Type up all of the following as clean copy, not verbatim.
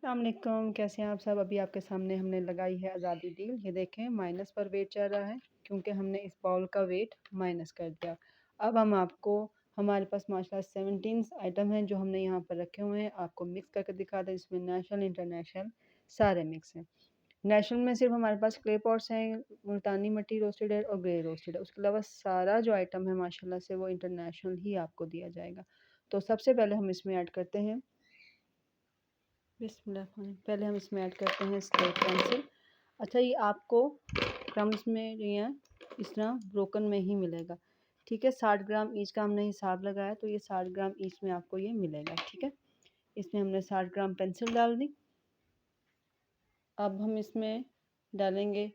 अस्सलामुअलैकुम, कैसे हैं आप सब। अभी आपके सामने हमने लगाई है आज़ादी डील। ये देखें माइनस पर वेट चल रहा है क्योंकि हमने इस बाउल का वेट माइनस कर दिया। अब हम आपको हमारे पास माशाल्लाह 17 आइटम हैं जो हमने यहाँ पर रखे हुए हैं। आपको मिक्स करके दिखा दें। इसमें नेशनल इंटरनेशनल सारे मिक्स हैं। नेशनल में सिर्फ हमारे पास क्ले पॉट्स हैं, मुल्तानी मिट्टी रोस्टेड है और ग्रे रोस्टेड है। उसके अलावा सारा जो आइटम है माशाल्लाह से वो इंटरनेशनल ही आपको दिया जाएगा। तो सबसे पहले हम इसमें ऐड करते हैं बिस्मिल्लाह। पहले हम इसमें ऐड करते हैं स्लेट पेंसिल। अच्छा, ये आपको क्रम्स में जो है इस तरह ब्रोकन में ही मिलेगा। ठीक है, 60 ग्राम ईच का हमने हिसाब लगाया तो ये 60 ग्राम ईच में आपको ये मिलेगा। ठीक है, इसमें हमने 60 ग्राम पेंसिल डाल दी। अब हम इसमें डालेंगे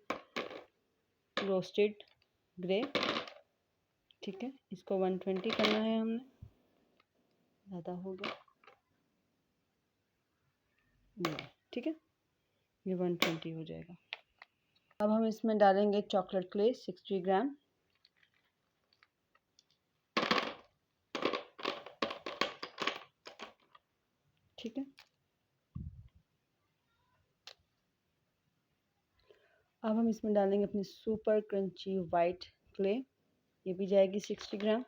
रोस्टेड ग्रे। ठीक है, इसको 120 करना है हमने, ज़्यादा हो गया। ठीक है, ये 120 हो जाएगा। अब हम इसमें डालेंगे चॉकलेट क्ले 60 ग्राम। ठीक है, अब हम इसमें डालेंगे अपनी सुपर क्रंची वाइट क्ले। ये भी जाएगी 60 ग्राम।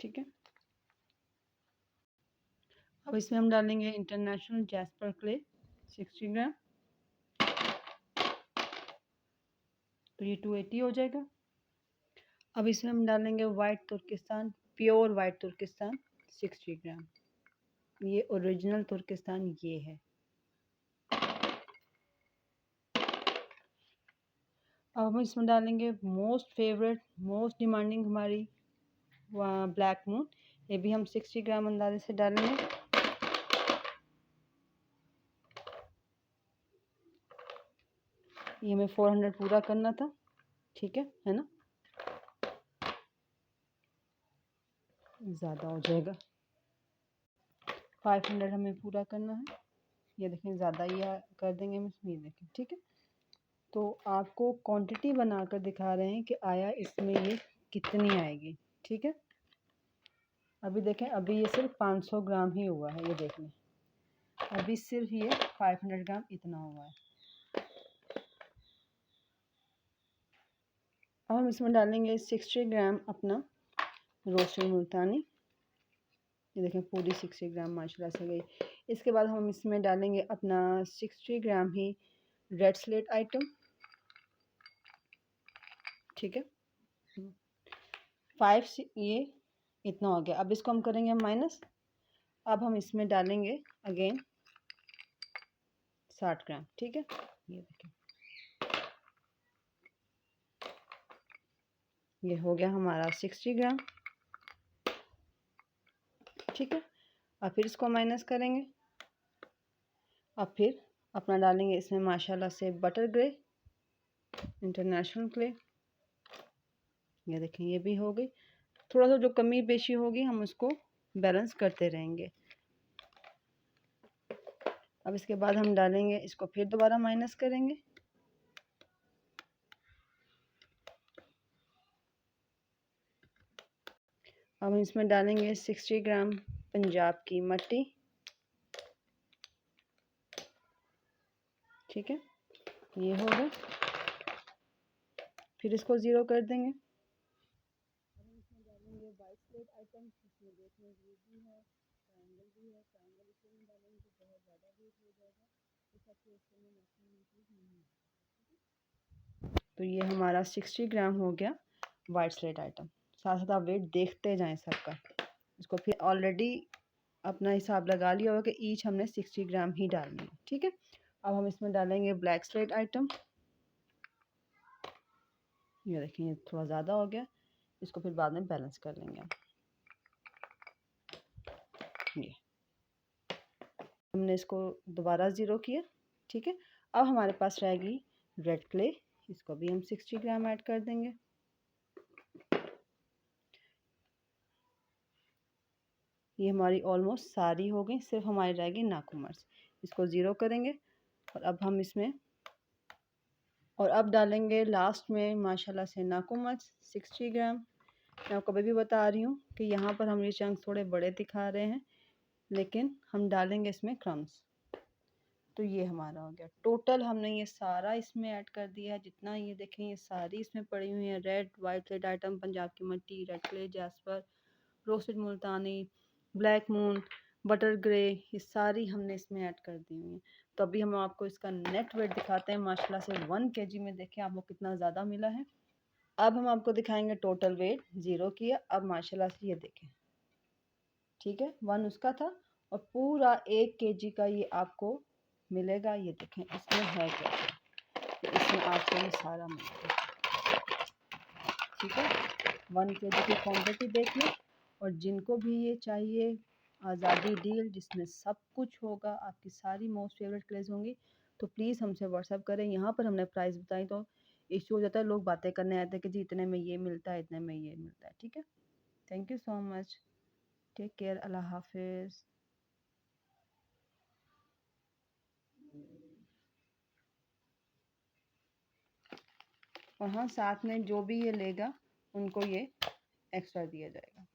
ठीक है, अब इसमें हम डालेंगे इंटरनेशनल जैस्पर क्ले 60 ग्राम। तो ये 280 हो जाएगा। अब इसमें हम डालेंगे वाइट तुर्किस्तान, प्योर वाइट तुर्किस्तान 60 ग्राम। ये ओरिजिनल तुर्किस्तान ये है। अब हम इसमें डालेंगे मोस्ट फेवरेट मोस्ट डिमांडिंग हमारी ब्लैक मून। ये भी हम 60 ग्राम अंदाजे से डालेंगे। ये हमें 400 पूरा करना था। ठीक है ना, ज़्यादा हो जाएगा। 500 हमें पूरा करना है। ये देखें ज़्यादा ही कर देंगे हम इसमें। ये देखें, ठीक है। तो आपको क्वांटिटी बनाकर दिखा रहे हैं कि आया इसमें ये कितनी आएगी। ठीक है, अभी देखें, अभी ये सिर्फ 500 ग्राम ही हुआ है। ये देख लें, अभी सिर्फ ये 500 ग्राम इतना हुआ है। अब हम इसमें डालेंगे 60 ग्राम अपना रोस्टेड मुल्तानी। ये देखें पूरी 60 ग्राम माशाल्लाह से गई। इसके बाद हम इसमें डालेंगे अपना 60 ग्राम ही रेड स्लेट आइटम। ठीक है, 5 ये इतना हो गया। अब इसको हम करेंगे माइनस। अब हम इसमें डालेंगे अगेन 60 ग्राम। ठीक है, ये देखें, ये हो गया हमारा 60 ग्राम। ठीक है, अब फिर इसको माइनस करेंगे। अब फिर अपना डालेंगे इसमें माशाल्लाह से बटर ग्रे इंटरनेशनल क्ले। ये देखें, ये भी हो गई। थोड़ा सा जो कमी पेशी होगी हम उसको बैलेंस करते रहेंगे। अब इसके बाद हम डालेंगे इसको, फिर दोबारा माइनस करेंगे। अब हम इसमें डालेंगे 60 ग्राम पंजाब की मट्टी। ठीक है, ये हो गया। फिर इसको ज़ीरो कर देंगे। अब हम इसमें डालेंगे वाइट स्लेट आइटम। इसमें देखें ग्रुप भी है, ट्रायंगल भी है। ट्रायंगल इसमें डालेंगे तो बहुत ज़्यादा वेट हो जाएगा, इस सबसे इसमें मैक्सिमम इंक्रीज नहीं है। तो ये हमारा 60 ग्राम हो गया वाइट स्लेट आइटम। साथ साथ आप वेट देखते जाएं सबका। इसको फिर ऑलरेडी अपना हिसाब लगा लिया होगा कि ईच हमने 60 ग्राम ही डालनी है। ठीक है, अब हम इसमें डालेंगे ब्लैक स्लेट आइटम। ये देखें, ये थोड़ा ज़्यादा हो गया, इसको फिर बाद में बैलेंस कर लेंगे। ये हमने इसको दोबारा ज़ीरो किया। ठीक है, अब हमारे पास रहेगी रेड क्ले। इसको भी हम 60 ग्राम ऐड कर देंगे। ये हमारी ऑलमोस्ट सारी हो गई, सिर्फ हमारी रहेगी नाकुमर्स। इसको ज़ीरो करेंगे और अब हम इसमें और अब डालेंगे लास्ट में माशाल्लाह से नाकू मर्च 60 ग्राम। मैं आपको अभी भी बता रही हूँ कि यहाँ पर हम ये चंक्स थोड़े बड़े दिखा रहे हैं, लेकिन हम डालेंगे इसमें क्रम्स। तो ये हमारा हो गया। टोटल हमने ये सारा इसमें ऐड कर दिया है, जितना ये देखें ये सारी इसमें पड़ी हुई है। Red white red item, Punjab की मट्टी, रेड क्ले, जैस्पर, रोस्टेड मुल्तानी, ब्लैक मून, बटर ग्रे, ये सारी हमने इसमें ऐड कर दी हुई है। तो अभी हम आपको इसका नेट वेट दिखाते हैं। माशाल्लाह से 1 kg में देखें आपको कितना ज़्यादा मिला है। अब हम आपको दिखाएंगे टोटल वेट 0 किया। अब माशाल्लाह से ये देखें, ठीक है, 1 उसका था और पूरा 1 kg का ये आपको मिलेगा। ये देखें इसमें है क्या, तो इसमें आपको ये सारा मिलेगा, ठीक है। 1 kg की क्वांटिटी देख लें। और जिनको भी ये चाहिए आज़ादी डील जिसमें सब कुछ होगा, आपकी सारी मोस्ट फेवरेट क्लेज होंगी, तो प्लीज़ हमसे व्हाट्सअप करें। यहाँ पर हमने प्राइस बताई तो इशू हो जाता है, लोग बातें करने आते हैं कि जी इतने में ये मिलता है, इतने में ये मिलता है, ठीक है। Thank you so much, take care, अल्लाह हाफिज़। और हाँ, साथ में जो भी ये लेगा उनको ये एक्स्ट्रा दिया जाएगा।